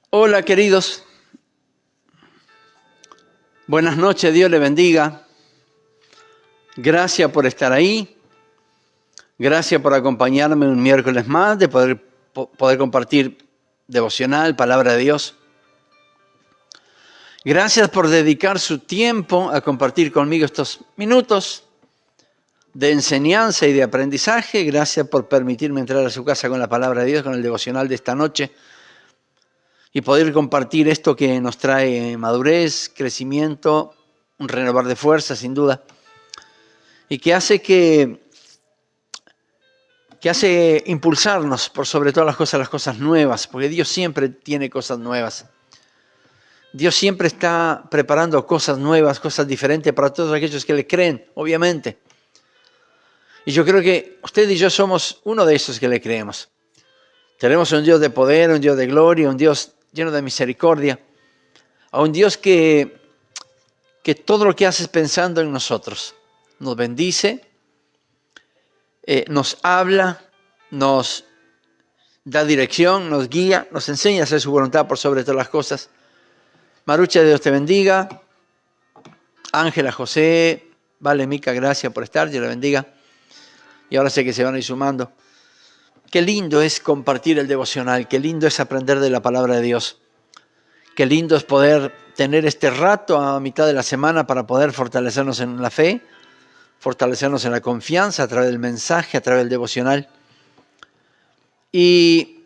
Hola queridos, buenas noches, Dios les bendiga. Gracias por estar ahí, gracias por acompañarme un miércoles más de poder compartir devocional, palabra de Dios. Gracias por dedicar su tiempo a compartir conmigo estos minutos de enseñanza y de aprendizaje. Gracias por permitirme entrar a su casa con la palabra de Dios, con el devocional de esta noche. Y poder compartir esto que nos trae madurez, crecimiento, un renovar de fuerza, sin duda. Y que hace impulsarnos por sobre todas las cosas nuevas. Porque Dios siempre tiene cosas nuevas. Dios siempre está preparando cosas nuevas, cosas diferentes para todos aquellos que le creen, obviamente. Y yo creo que usted y yo somos uno de esos que le creemos. Tenemos un Dios de poder, un Dios de gloria, un Dios lleno de misericordia, a un Dios que todo lo que hace es pensando en nosotros. Nos bendice, nos habla, nos da dirección, nos guía, nos enseña a hacer su voluntad por sobre todas las cosas. Marucha, Dios te bendiga. Ángela, José, Vale, Mica, gracias por estar, Dios le bendiga. Y ahora sé que se van a ir sumando. Qué lindo es compartir el devocional, qué lindo es aprender de la palabra de Dios. Qué lindo es poder tener este rato a mitad de la semana para poder fortalecernos en la fe, fortalecernos en la confianza a través del mensaje, a través del devocional. Y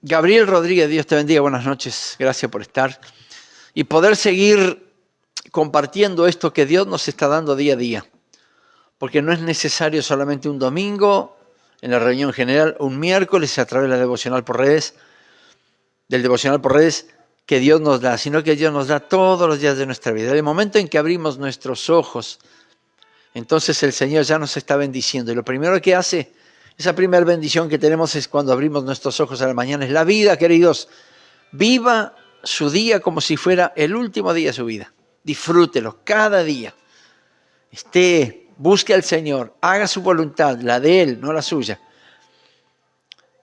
Gabriel Rodríguez, Dios te bendiga, buenas noches, gracias por estar. Y poder seguir compartiendo esto que Dios nos está dando día a día. Porque no es necesario solamente un domingo, en la reunión general, un miércoles a través de la devocional por redes, del devocional por redes que Dios nos da, sino que Dios nos da todos los días de nuestra vida. En el momento en que abrimos nuestros ojos, entonces el Señor ya nos está bendiciendo. Y lo primero que hace, esa primera bendición que tenemos es cuando abrimos nuestros ojos a la mañana, es la vida, queridos. Viva su día como si fuera el último día de su vida. Disfrútelo cada día. Busque al Señor, haga su voluntad, la de Él, no la suya.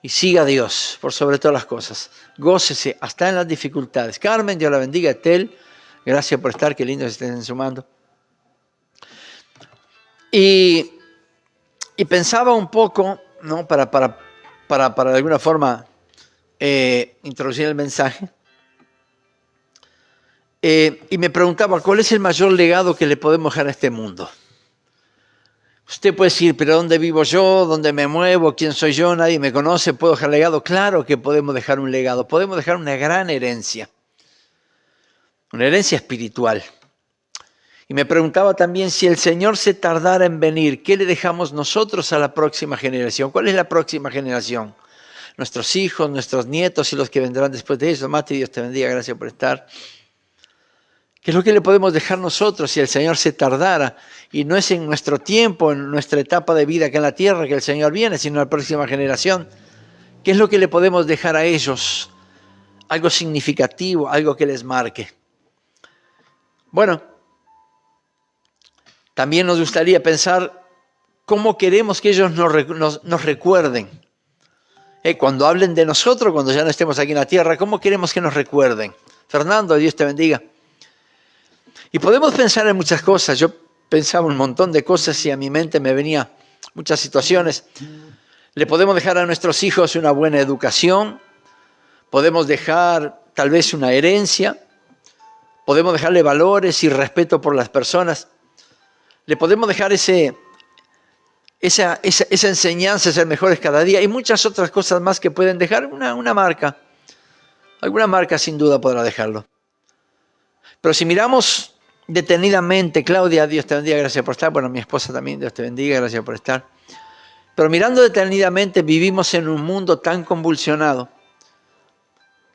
Y siga a Dios por sobre todas las cosas. Gócese hasta en las dificultades. Carmen, Dios la bendiga. Etel, gracias por estar, qué lindo que estén sumando. Y pensaba un poco, ¿no? para de alguna forma introducir el mensaje. Y me preguntaba, ¿cuál es el mayor legado que le podemos dejar a este mundo? Usted puede decir, pero ¿dónde vivo yo? ¿Dónde me muevo? ¿Quién soy yo? Nadie me conoce. ¿Puedo dejar legado? Claro que podemos dejar un legado. Podemos dejar una gran herencia. Una herencia espiritual. Y me preguntaba también, si el Señor se tardara en venir, ¿qué le dejamos nosotros a la próxima generación? ¿Cuál es la próxima generación? Nuestros hijos, nuestros nietos y los que vendrán después de ellos. Mati, Dios te bendiga. Gracias por estar. ¿Qué es lo que le podemos dejar nosotros si el Señor se tardara? Y no es en nuestro tiempo, en nuestra etapa de vida acá en la tierra que el Señor viene, sino a la próxima generación. ¿Qué es lo que le podemos dejar a ellos? Algo significativo, algo que les marque. Bueno, también nos gustaría pensar cómo queremos que ellos nos recuerden. Cuando hablen de nosotros, cuando ya no estemos aquí en la tierra, ¿cómo queremos que nos recuerden? Fernando, Dios te bendiga. Y podemos pensar en muchas cosas. Yo pensaba un montón de cosas y a mi mente me venían muchas situaciones. Le podemos dejar a nuestros hijos una buena educación. Podemos dejar tal vez una herencia. Podemos dejarle valores y respeto por las personas. Le podemos dejar esa enseñanza, ser mejores cada día. Y muchas otras cosas más que pueden dejar una marca. Alguna marca sin duda podrá dejarlo. Pero si miramos detenidamente, Claudia, Dios te bendiga, gracias por estar. Bueno, mi esposa también, Dios te bendiga, gracias por estar. Pero mirando detenidamente, vivimos en un mundo tan convulsionado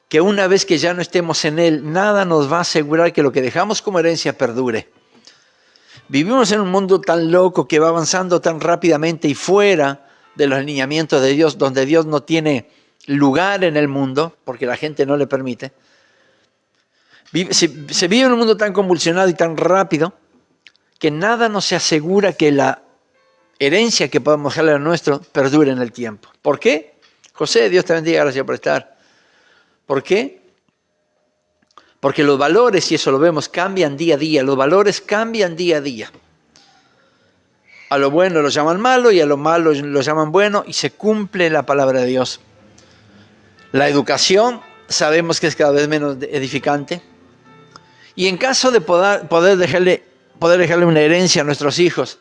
que una vez que ya no estemos en él, nada nos va a asegurar que lo que dejamos como herencia perdure. Vivimos en un mundo tan loco que va avanzando tan rápidamente y fuera de los lineamientos de Dios, donde Dios no tiene lugar en el mundo, porque la gente no le permite. Se vive en un mundo tan convulsionado y tan rápido que nada nos asegura que la herencia que podemos dejarle a nuestro perdure en el tiempo. ¿Por qué? José, Dios te bendiga, gracias por estar. ¿Por qué? Porque los valores, y eso lo vemos, cambian día a día. Los valores cambian día a día. A lo bueno lo llaman malo y a lo malo lo llaman bueno y se cumple la palabra de Dios. La educación sabemos que es cada vez menos edificante. Y en caso de poder dejarle una herencia a nuestros hijos,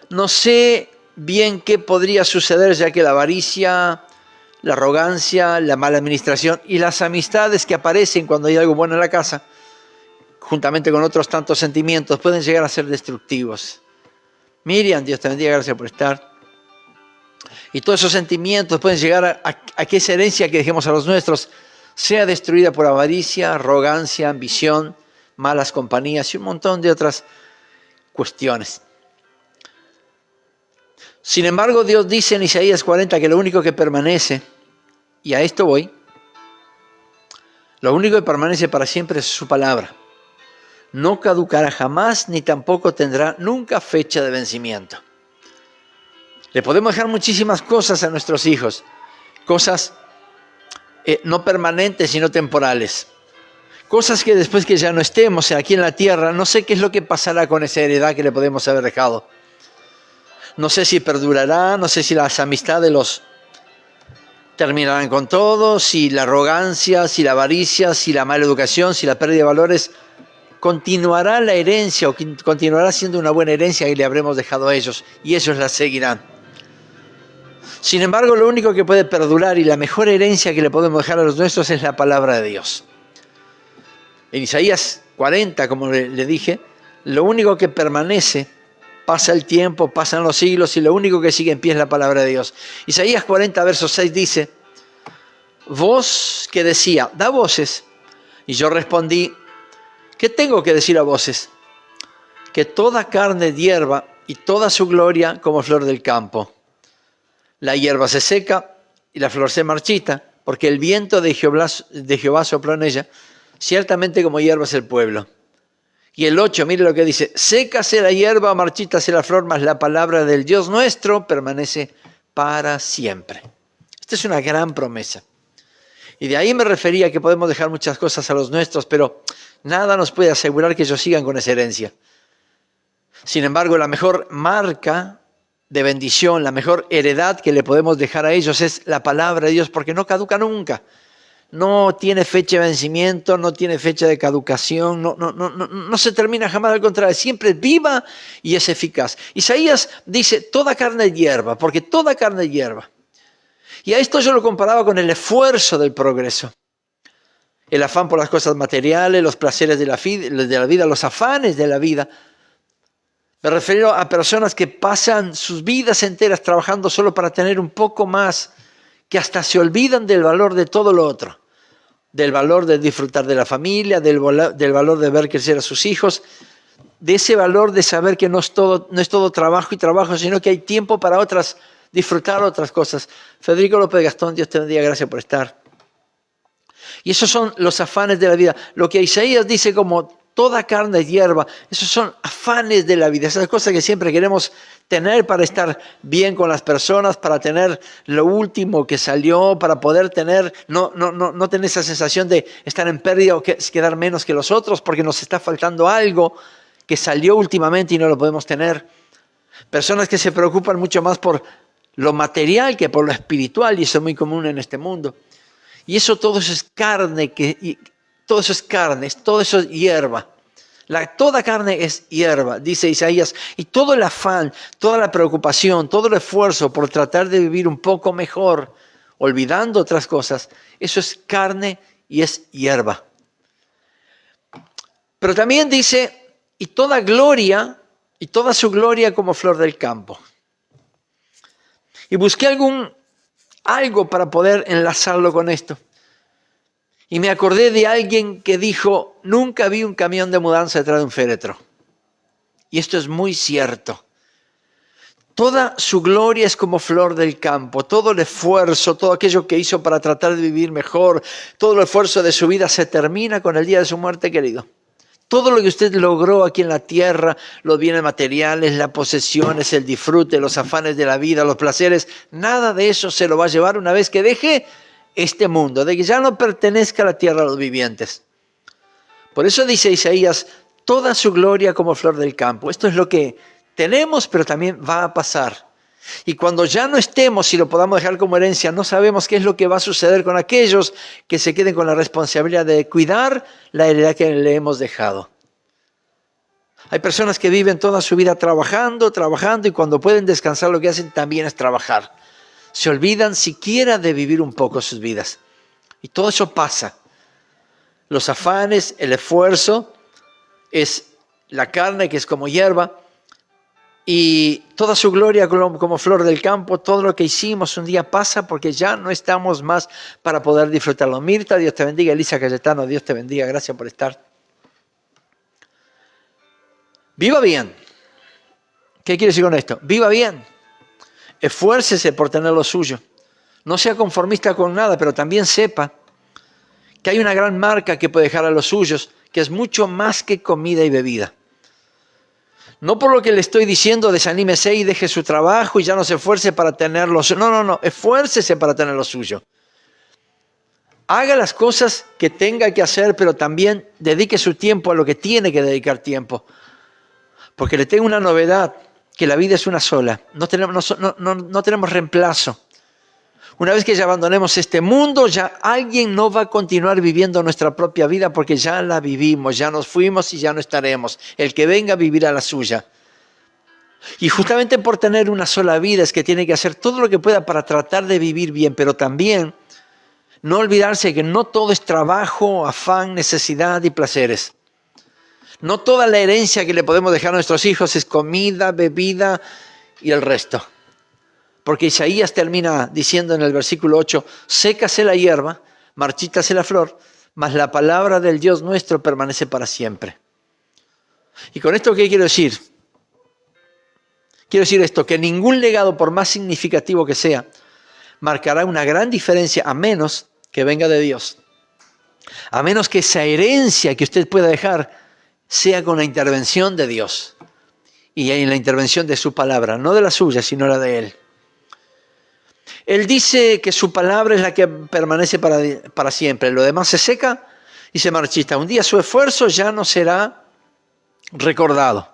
no sé bien qué podría suceder, ya que la avaricia, la arrogancia, la mala administración y las amistades que aparecen cuando hay algo bueno en la casa, juntamente con otros tantos sentimientos, pueden llegar a ser destructivos. Miriam, Dios te bendiga, gracias por estar. Y todos esos sentimientos pueden llegar a que esa herencia que dejemos a los nuestros sea destruida por avaricia, arrogancia, ambición, malas compañías y un montón de otras cuestiones. Sin embargo, Dios dice en Isaías 40 que lo único que permanece, y a esto voy, lo único que permanece para siempre es su palabra. No caducará jamás, ni tampoco tendrá nunca fecha de vencimiento. Le podemos dejar muchísimas cosas a nuestros hijos, cosas no permanentes, sino temporales. Cosas que después que ya no estemos aquí en la tierra, no sé qué es lo que pasará con esa heredad que le podemos haber dejado. No sé si perdurará, no sé si las amistades los terminarán con todo, si la arrogancia, si la avaricia, si la mala educación, si la pérdida de valores, continuará la herencia o continuará siendo una buena herencia que le habremos dejado a ellos y ellos la seguirán. Sin embargo, lo único que puede perdurar y la mejor herencia que le podemos dejar a los nuestros es la palabra de Dios. En Isaías 40, como le dije, lo único que permanece, pasa el tiempo, pasan los siglos y lo único que sigue en pie es la palabra de Dios. Isaías 40, verso 6 dice, voz que decía, da voces. Y yo respondí, ¿qué tengo que decir a voces? Que toda carne es hierba y toda su gloria como flor del campo. La hierba se seca y la flor se marchita, porque el viento de Jehová sopló en ella, ciertamente como hierba es el pueblo. Y el 8, mire lo que dice, sécase la hierba, marchítase la flor, mas la palabra del Dios nuestro permanece para siempre. Esta es una gran promesa. Y de ahí me refería que podemos dejar muchas cosas a los nuestros, pero nada nos puede asegurar que ellos sigan con esa herencia. Sin embargo, la mejor marca de bendición, la mejor heredad que le podemos dejar a ellos es la palabra de Dios, porque no caduca nunca. No tiene fecha de vencimiento, no tiene fecha de caducación, no se termina jamás, al contrario, siempre es viva y es eficaz. Isaías dice, toda carne es hierba, porque toda carne es hierba. Y a esto yo lo comparaba con el esfuerzo del progreso. El afán por las cosas materiales, los placeres de la vida, los afanes de la vida. Me refiero a personas que pasan sus vidas enteras trabajando solo para tener un poco más, que hasta se olvidan del valor de todo lo otro. Del valor de disfrutar de la familia, del valor de ver crecer a sus hijos, de ese valor de saber que no es todo trabajo y trabajo, sino que hay tiempo para disfrutar otras cosas. Federico López Gastón, Dios te bendiga, gracias por estar. Y esos son los afanes de la vida. Lo que Isaías dice como toda carne es hierba, esos son afanes de la vida, esas cosas que siempre queremos tener para estar bien con las personas, para tener lo último que salió, para poder tener, no tener esa sensación de estar en pérdida o quedar menos que los otros porque nos está faltando algo que salió últimamente y no lo podemos tener. Personas que se preocupan mucho más por lo material que por lo espiritual, y eso es muy común en este mundo. Y eso todo eso es carne, todo eso es hierba. Toda carne es hierba, dice Isaías, y todo el afán, toda la preocupación, todo el esfuerzo por tratar de vivir un poco mejor, olvidando otras cosas, eso es carne y es hierba. Pero también dice, y toda gloria, y toda su gloria como flor del campo. Y busqué algo para poder enlazarlo con esto. Y me acordé de alguien que dijo, nunca vi un camión de mudanza detrás de un féretro. Y esto es muy cierto. Toda su gloria es como flor del campo. Todo el esfuerzo, todo aquello que hizo para tratar de vivir mejor, todo el esfuerzo de su vida se termina con el día de su muerte, querido. Todo lo que usted logró aquí en la tierra, los bienes materiales, las posesiones, el disfrute, los afanes de la vida, los placeres, nada de eso se lo va a llevar una vez que deje este mundo, de que ya no pertenezca a la tierra a los vivientes. Por eso dice Isaías, toda su gloria como flor del campo. Esto es lo que tenemos, pero también va a pasar. Y cuando ya no estemos y lo podamos dejar como herencia, no sabemos qué es lo que va a suceder con aquellos que se queden con la responsabilidad de cuidar la heredad que le hemos dejado. Hay personas que viven toda su vida trabajando, y cuando pueden descansar lo que hacen también es trabajar. Se olvidan siquiera de vivir un poco sus vidas. Y todo eso pasa. Los afanes, el esfuerzo, es la carne que es como hierba, y toda su gloria como flor del campo. Todo lo que hicimos un día pasa porque ya no estamos más para poder disfrutarlo. Mirta, Dios te bendiga. Elisa Cayetano, Dios te bendiga. Gracias por estar. Viva bien. ¿Qué quiere decir con esto? Viva bien. Esfuércese por tener lo suyo. No sea conformista con nada, pero también sepa que hay una gran marca que puede dejar a los suyos, que es mucho más que comida y bebida. No por lo que le estoy diciendo, desanímese y deje su trabajo y ya no se esfuerce para tener lo suyo. No, esfuércese para tener lo suyo. Haga las cosas que tenga que hacer, pero también dedique su tiempo a lo que tiene que dedicar tiempo. Porque le tengo una novedad, que la vida es una sola. No tenemos reemplazo. Una vez que ya abandonemos este mundo, ya alguien no va a continuar viviendo nuestra propia vida porque ya la vivimos, ya nos fuimos y ya no estaremos. El que venga vivirá la suya. Y justamente por tener una sola vida es que tiene que hacer todo lo que pueda para tratar de vivir bien, pero también no olvidarse que no todo es trabajo, afán, necesidad y placeres. No toda la herencia que le podemos dejar a nuestros hijos es comida, bebida y el resto. Porque Isaías termina diciendo en el versículo 8, sécase la hierba, marchítase la flor, mas la palabra del Dios nuestro permanece para siempre. ¿Y con esto qué quiero decir? Quiero decir esto, que ningún legado, por más significativo que sea, marcará una gran diferencia a menos que venga de Dios. A menos que esa herencia que usted pueda dejar sea con la intervención de Dios. Y en la intervención de su palabra, no de la suya, sino la de Él. Él dice que su palabra es la que permanece para siempre. Lo demás se seca y se marchita. Un día su esfuerzo ya no será recordado.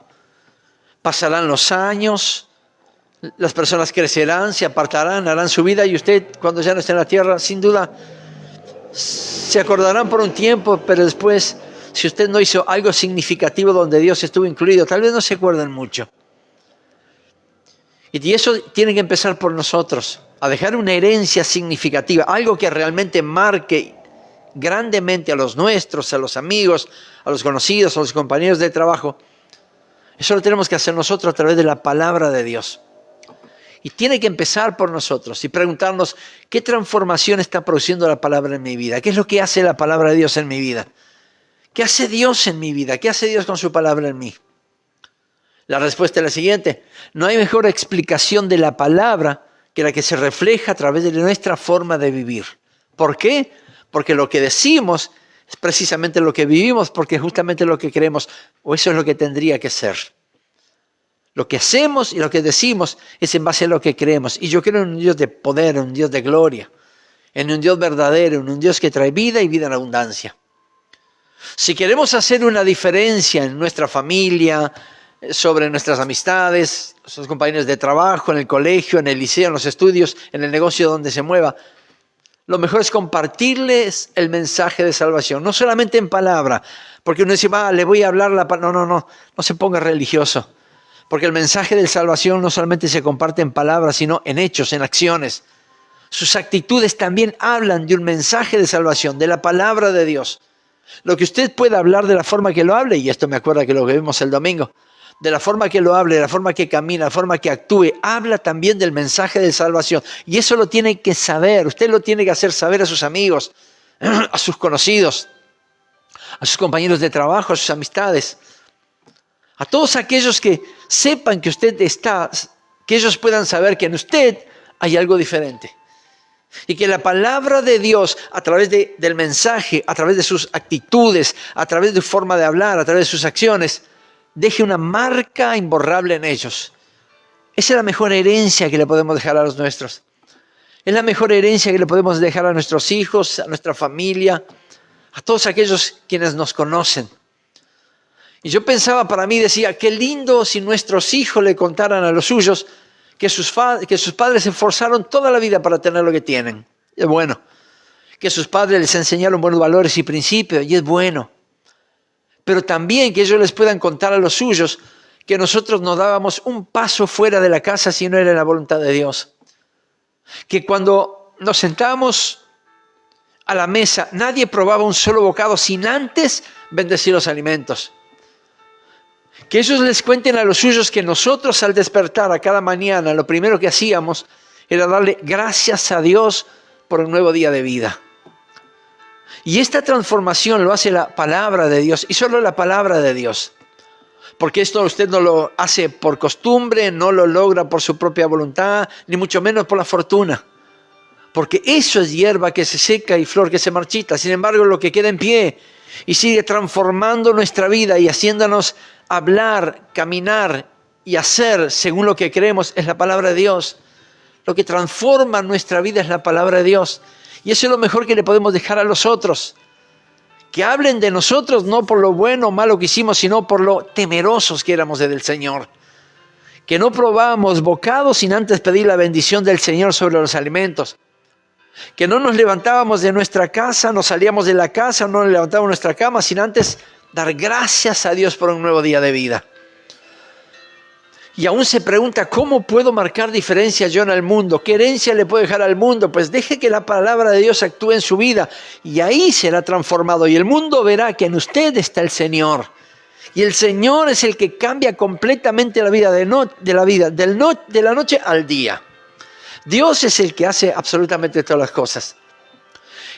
Pasarán los años, las personas crecerán, se apartarán, harán su vida y usted, cuando ya no esté en la tierra, sin duda, se acordarán por un tiempo, pero después, si usted no hizo algo significativo donde Dios estuvo incluido, tal vez no se acuerden mucho. Y eso tiene que empezar por nosotros, a dejar una herencia significativa, algo que realmente marque grandemente a los nuestros, a los amigos, a los conocidos, a los compañeros de trabajo. Eso lo tenemos que hacer nosotros a través de la palabra de Dios. Y tiene que empezar por nosotros y preguntarnos qué transformación está produciendo la palabra en mi vida, qué es lo que hace la palabra de Dios en mi vida, qué hace Dios en mi vida, qué hace Dios con su palabra en mí. La respuesta es la siguiente: no hay mejor explicación de la palabra que la que se refleja a través de nuestra forma de vivir. ¿Por qué? Porque lo que decimos es precisamente lo que vivimos, porque es justamente lo que creemos, o eso es lo que tendría que ser. Lo que hacemos y lo que decimos es en base a lo que creemos. Y yo creo en un Dios de poder, en un Dios de gloria, en un Dios verdadero, en un Dios que trae vida y vida en abundancia. Si queremos hacer una diferencia en nuestra familia, sobre nuestras amistades, nuestros compañeros de trabajo, en el colegio, en el liceo, en los estudios, en el negocio donde se mueva, lo mejor es compartirles el mensaje de salvación, no solamente en palabra, porque uno dice, le voy a hablar la palabra. No se ponga religioso, porque el mensaje de salvación no solamente se comparte en palabras, sino en hechos, en acciones. Sus actitudes también hablan de un mensaje de salvación, de la palabra de Dios. Lo que usted pueda hablar de la forma que lo hable, y esto me acuerda que lo que vimos el domingo, de la forma que lo hable, de la forma que camina, de la forma que actúe, habla también del mensaje de salvación. Y eso lo tiene que saber, usted lo tiene que hacer saber a sus amigos, a sus conocidos, a sus compañeros de trabajo, a sus amistades, a todos aquellos que sepan que usted está, que ellos puedan saber que en usted hay algo diferente. Y que la palabra de Dios, a través del mensaje, a través de sus actitudes, a través de su forma de hablar, a través de sus acciones, deje una marca imborrable en ellos. Esa es la mejor herencia que le podemos dejar a los nuestros. Es la mejor herencia que le podemos dejar a nuestros hijos, a nuestra familia, a todos aquellos quienes nos conocen. Y yo pensaba para mí, decía, qué lindo si nuestros hijos le contaran a los suyos que sus padres se esforzaron toda la vida para tener lo que tienen. Y es bueno. Que sus padres les enseñaron buenos valores y principios, y es bueno. Pero también que ellos les puedan contar a los suyos que nosotros no dábamos un paso fuera de la casa si no era la voluntad de Dios. Que cuando nos sentábamos a la mesa, nadie probaba un solo bocado sin antes bendecir los alimentos. Que ellos les cuenten a los suyos que nosotros al despertar a cada mañana, lo primero que hacíamos era darle gracias a Dios por un nuevo día de vida. Y esta transformación lo hace la palabra de Dios, y solo la palabra de Dios. Porque esto usted no lo hace por costumbre, no lo logra por su propia voluntad, ni mucho menos por la fortuna. Porque eso es hierba que se seca y flor que se marchita. Sin embargo, lo que queda en pie y sigue transformando nuestra vida y haciéndonos hablar, caminar y hacer según lo que creemos es la palabra de Dios. Lo que transforma nuestra vida es la palabra de Dios. Y eso es lo mejor que le podemos dejar a los otros. Que hablen de nosotros no por lo bueno o malo que hicimos, sino por lo temerosos que éramos del Señor. Que no probábamos bocados sin antes pedir la bendición del Señor sobre los alimentos. Que no nos levantábamos de nuestra casa, no salíamos de la casa, no nos levantábamos de nuestra cama sin antes dar gracias a Dios por un nuevo día de vida. Y aún se pregunta, ¿cómo puedo marcar diferencia yo en el mundo? ¿Qué herencia le puedo dejar al mundo? Pues deje que la palabra de Dios actúe en su vida y ahí será transformado. Y el mundo verá que en usted está el Señor. Y el Señor es el que cambia completamente la vida, de la noche al día. Dios es el que hace absolutamente todas las cosas.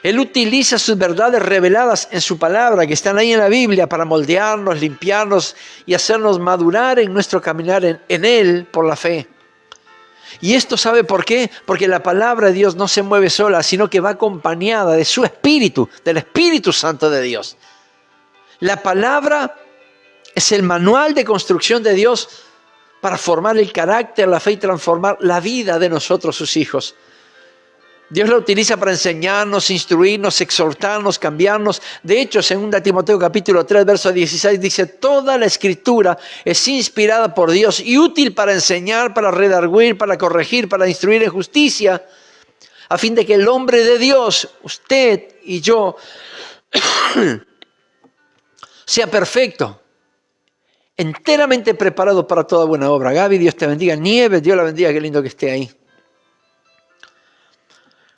Él utiliza sus verdades reveladas en su palabra, que están ahí en la Biblia, para moldearnos, limpiarnos y hacernos madurar en nuestro caminar en Él por la fe. Y esto, ¿sabe por qué? Porque la palabra de Dios no se mueve sola, sino que va acompañada de su Espíritu, del Espíritu Santo de Dios. La palabra es el manual de construcción de Dios para formar el carácter, la fe y transformar la vida de nosotros, sus hijos. Dios la utiliza para enseñarnos, instruirnos, exhortarnos, cambiarnos. De hecho, 2 Timoteo capítulo 3, verso 16 dice, toda la escritura es inspirada por Dios y útil para enseñar, para redarguir, para corregir, para instruir en justicia, a fin de que el hombre de Dios, usted y yo, sea perfecto, enteramente preparado para toda buena obra. Gaby, Dios te bendiga. Nieves, Dios la bendiga, qué lindo que esté ahí.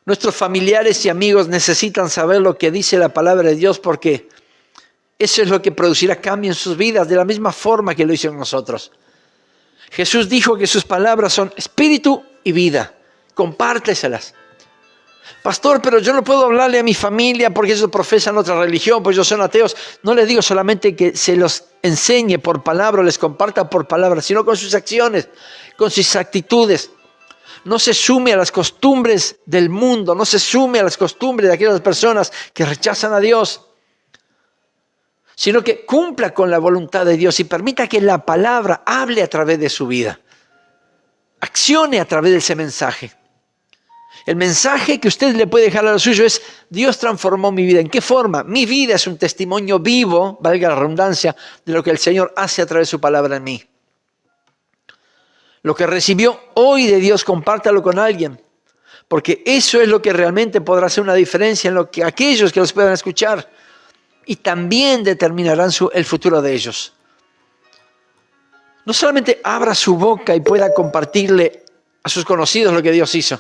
Nuestros familiares y amigos necesitan saber lo que dice la palabra de Dios porque eso es lo que producirá cambio en sus vidas de la misma forma que lo hizo en nosotros. Jesús dijo que sus palabras son espíritu y vida. Compárteselas. Pastor, pero yo no puedo hablarle a mi familia porque ellos profesan otra religión, pues ellos son ateos. No les digo solamente que se los enseñe por palabra, les comparta por palabra, sino con sus acciones, con sus actitudes. No se sume a las costumbres del mundo, no se sume a las costumbres de aquellas personas que rechazan a Dios, sino que cumpla con la voluntad de Dios y permita que la palabra hable a través de su vida, accione a través de ese mensaje. El mensaje que usted le puede dejar a lo suyo es, Dios transformó mi vida. ¿En qué forma? Mi vida es un testimonio vivo, valga la redundancia, de lo que el Señor hace a través de su palabra en mí. Lo que recibió hoy de Dios, compártalo con alguien, porque eso es lo que realmente podrá hacer una diferencia en lo que aquellos que los puedan escuchar y también determinarán el futuro de ellos. No solamente abra su boca y pueda compartirle a sus conocidos lo que Dios hizo,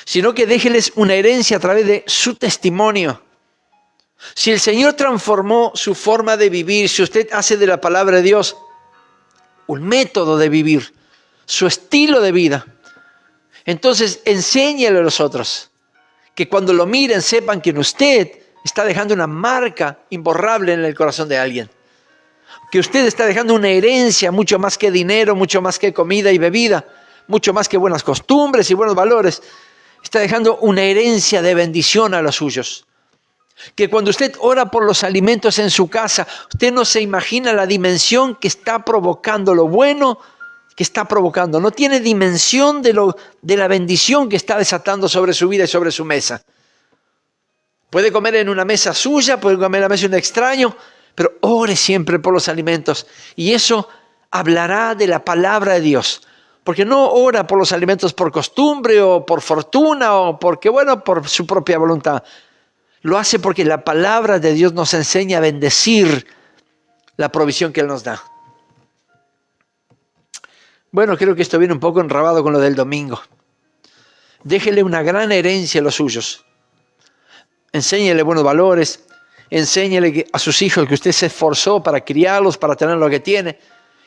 sino que déjeles una herencia a través de su testimonio. Si el Señor transformó su forma de vivir, si usted hace de la palabra de Dios un método de vivir, su estilo de vida, entonces enséñele a los otros que cuando lo miren sepan que en usted está dejando una marca imborrable en el corazón de alguien, que usted está dejando una herencia mucho más que dinero, mucho más que comida y bebida, mucho más que buenas costumbres y buenos valores. Está dejando una herencia de bendición a los suyos. Que cuando usted ora por los alimentos en su casa, usted no se imagina la dimensión que está provocando, lo bueno que está provocando. No tiene dimensión de la bendición que está desatando sobre su vida y sobre su mesa. Puede comer en una mesa suya, puede comer en la mesa de un extraño, pero ore siempre por los alimentos. Y eso hablará de la palabra de Dios. Porque no ora por los alimentos por costumbre o por fortuna o porque, bueno, por su propia voluntad. Lo hace porque la palabra de Dios nos enseña a bendecir la provisión que Él nos da. Bueno, creo que esto viene un poco enrabado con lo del domingo. Déjele una gran herencia a los suyos. Enséñele buenos valores. Enséñele a sus hijos que usted se esforzó para criarlos, para tener lo que tiene.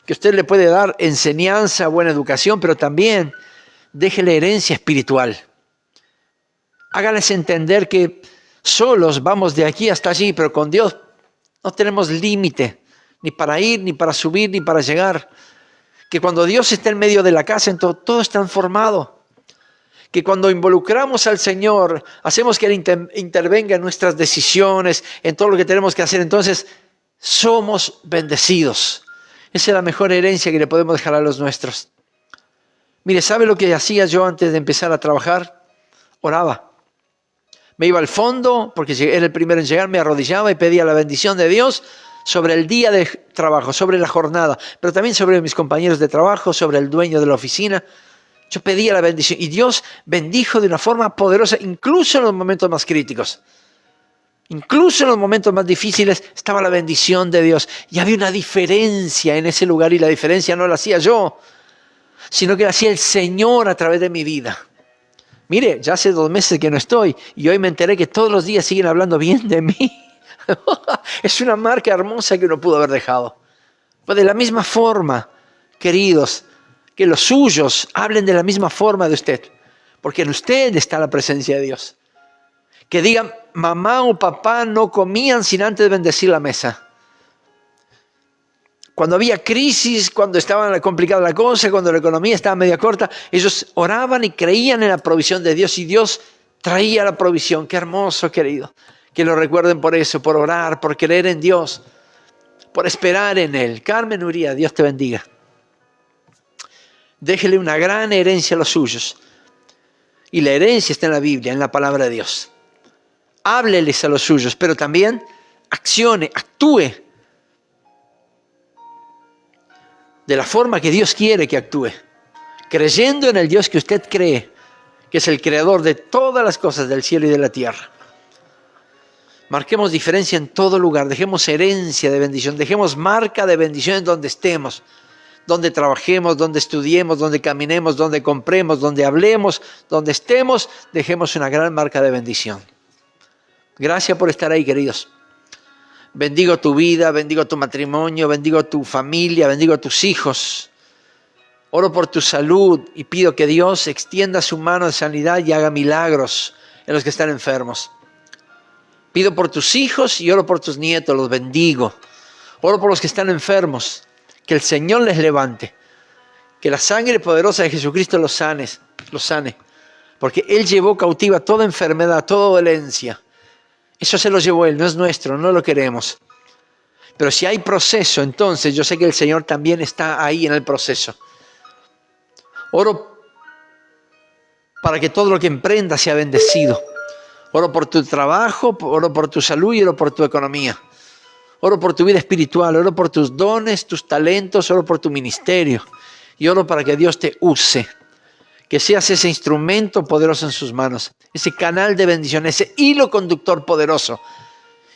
Que usted le puede dar enseñanza, buena educación, pero también déjele herencia espiritual. Hágales entender que solos vamos de aquí hasta allí, pero con Dios no tenemos límite, ni para ir, ni para subir, ni para llegar. Que cuando Dios está en medio de la casa, entonces todo es transformado. Que cuando involucramos al Señor, hacemos que Él intervenga en nuestras decisiones, en todo lo que tenemos que hacer, entonces somos bendecidos. Esa es la mejor herencia que le podemos dejar a los nuestros. Mire, ¿sabe lo que hacía yo antes de empezar a trabajar? Oraba. Me iba al fondo, porque era el primero en llegar, me arrodillaba y pedía la bendición de Dios sobre el día de trabajo, sobre la jornada, pero también sobre mis compañeros de trabajo, sobre el dueño de la oficina. Yo pedía la bendición y Dios bendijo de una forma poderosa, incluso en los momentos más críticos. Incluso en los momentos más difíciles estaba la bendición de Dios. Y había una diferencia en ese lugar y la diferencia no la hacía yo, sino que la hacía el Señor a través de mi vida. Mire, ya hace 2 meses que no estoy y hoy me enteré que todos los días siguen hablando bien de mí. Es una marca hermosa que no pudo haber dejado. Pues de la misma forma, queridos, que los suyos hablen de la misma forma de usted, porque en usted está la presencia de Dios. Que digan, mamá o papá no comían sin antes bendecir la mesa. Cuando había crisis, cuando estaba complicada la cosa, cuando la economía estaba media corta, ellos oraban y creían en la provisión de Dios y Dios traía la provisión. Qué hermoso, querido. Que lo recuerden por eso, por orar, por creer en Dios, por esperar en Él. Carmen Uría, Dios te bendiga. Déjele una gran herencia a los suyos. Y la herencia está en la Biblia, en la palabra de Dios. Hábleles a los suyos, pero también accione, actúe de la forma que Dios quiere que actúe, creyendo en el Dios que usted cree, que es el creador de todas las cosas del cielo y de la tierra. Marquemos diferencia en todo lugar, dejemos herencia de bendición, dejemos marca de bendición en donde estemos, donde trabajemos, donde estudiemos, donde caminemos, donde compremos, donde hablemos, donde estemos, dejemos una gran marca de bendición. Gracias por estar ahí, queridos. Bendigo tu vida, bendigo tu matrimonio, bendigo tu familia, bendigo tus hijos. Oro por tu salud y pido que Dios extienda su mano de sanidad y haga milagros en los que están enfermos. Pido por tus hijos y oro por tus nietos, los bendigo. Oro por los que están enfermos, que el Señor les levante. Que la sangre poderosa de Jesucristo los sane. Porque Él llevó cautiva toda enfermedad, toda dolencia. Eso se lo llevó Él, no es nuestro, no lo queremos. Pero si hay proceso, entonces yo sé que el Señor también está ahí en el proceso. Oro para que todo lo que emprenda sea bendecido. Oro por tu trabajo, oro por tu salud y oro por tu economía. Oro por tu vida espiritual, oro por tus dones, tus talentos, oro por tu ministerio. Y oro para que Dios te use. Que seas ese instrumento poderoso en sus manos, ese canal de bendición, ese hilo conductor poderoso,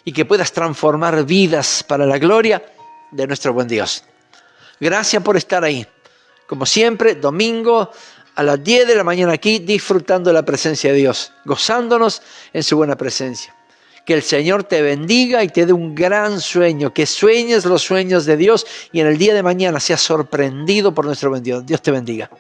y que puedas transformar vidas para la gloria de nuestro buen Dios. Gracias por estar ahí. Como siempre, domingo a las 10 de la mañana aquí, disfrutando de la presencia de Dios, gozándonos en su buena presencia. Que el Señor te bendiga y te dé un gran sueño, que sueñes los sueños de Dios y en el día de mañana seas sorprendido por nuestro buen Dios. Dios te bendiga.